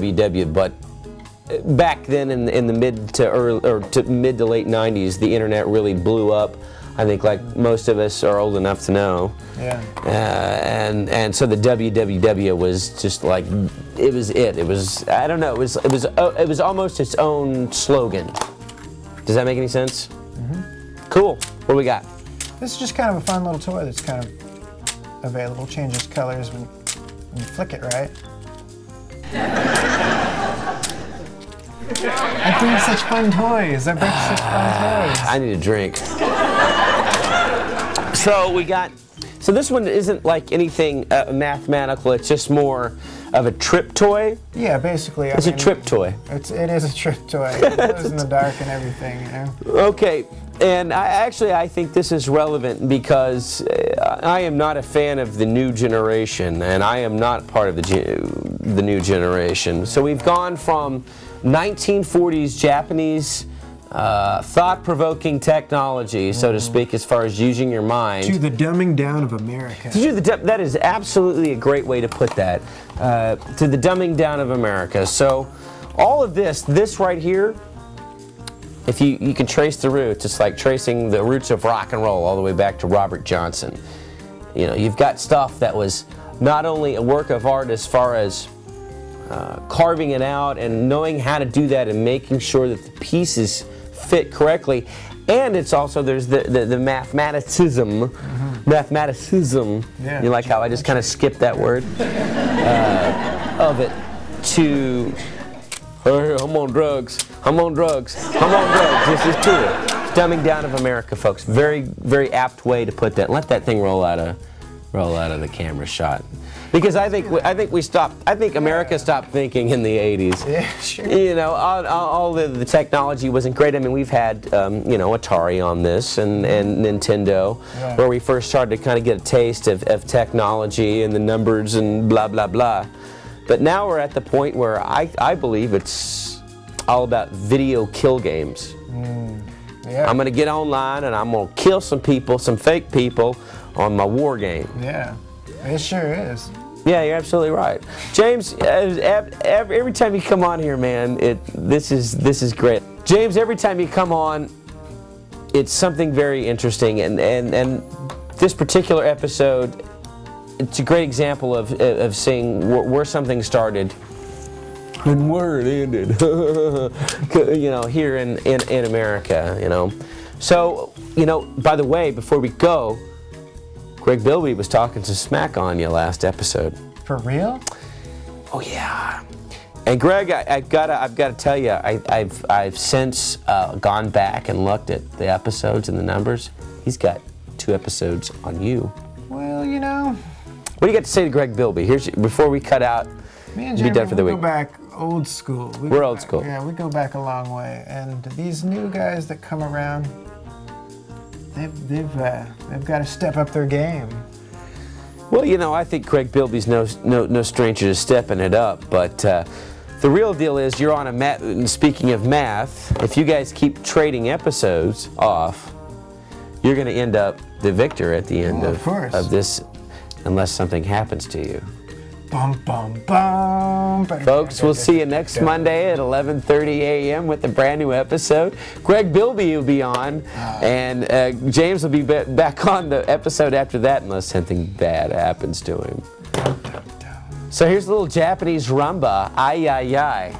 WW, but back then in the mid to late 90s, the internet really blew up. I think like most of us are old enough to know. Yeah. And so the WWW was just like, it was, I don't know, it was almost its own slogan. Does that make any sense? Mm-hmm. Cool. What do we got? This is just kind of a fun little toy that's kind of available. Changes colors when you flick it right. I bring such fun toys. I bring such fun toys. I need a drink. So this one isn't like anything mathematical. It's just more of a trip toy. Yeah, basically. It's a trip toy. It is a trip toy. It glows in the dark and everything, you know. Okay, and I think this is relevant because I am not a fan of the new generation, and I am not part of the new generation. So we've gone from 1940s Japanese thought-provoking technology, so to speak, as far as using your mind. To the dumbing down of America. That is absolutely a great way to put that. To the dumbing down of America. So all of this right here, if you can trace the roots, it's like tracing the roots of rock and roll all the way back to Robert Johnson. You know, you've got stuff that was not only a work of art as far as carving it out and knowing how to do that and making sure that the pieces fit correctly, and it's also there's the mathematicism, Yeah. You like how I just kind of skipped that word of it to hey, I'm on drugs, this is cool. It's dumbing down of America, folks. Very, very apt way to put that. Let that thing roll out of the camera shot. Because I think America stopped thinking in the 80s. Yeah, sure. You know, all the technology wasn't great. I mean, we've had, you know, Atari on this and Nintendo, yeah, where we first started to kind of get a taste of technology and the numbers and blah, blah, blah. But now we're at the point where I believe it's all about video kill games. Yeah. I'm going to get online and I'm going to kill some people, some fake people, on my war game. Yeah, it sure is. Yeah, you're absolutely right. James, every time you come on here, man, this is great. James, every time you come on, it's something very interesting, and this particular episode, it's a great example of seeing where something started and where it ended. You know, here in America, you know. So, you know, by the way, before we go, Greg Bilby was talking some smack on you last episode. For real? Oh yeah. And Greg, I've got to tell you, I've since gone back and looked at the episodes and the numbers. He's got 2 episodes on you. Well, you know. What do you got to say to Greg Bilby? Before we cut out. Me and be Jeremy, done for the week. Go back old school. We're old school. Yeah, we go back a long way, and these new guys that come around, they've got to step up their game. Well, you know, I think Greg Bilby's no stranger to stepping it up, but the real deal is you're on and speaking of math, if you guys keep trading episodes off, you're going to end up the victor at the end of this, unless something happens to you. Bum, bum, bum. Folks, we'll see you next Monday at 11:30 a.m. with a brand new episode. Greg Bilby will be on, and James will be back on the episode after that unless something bad happens to him. So here's a little Japanese rumba, ay ay ay.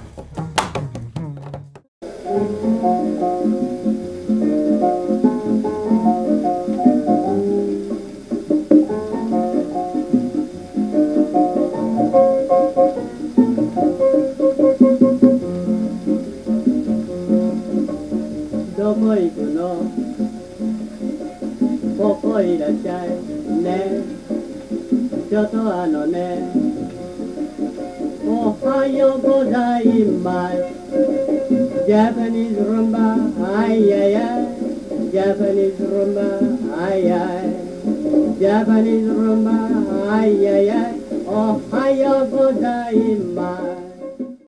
どこ行くのここいらっしゃいねちょっとねおはようございます Japanese rumba ay ay ay Japanese rumba ay ay Japanese rumba ay ay ay おはようございます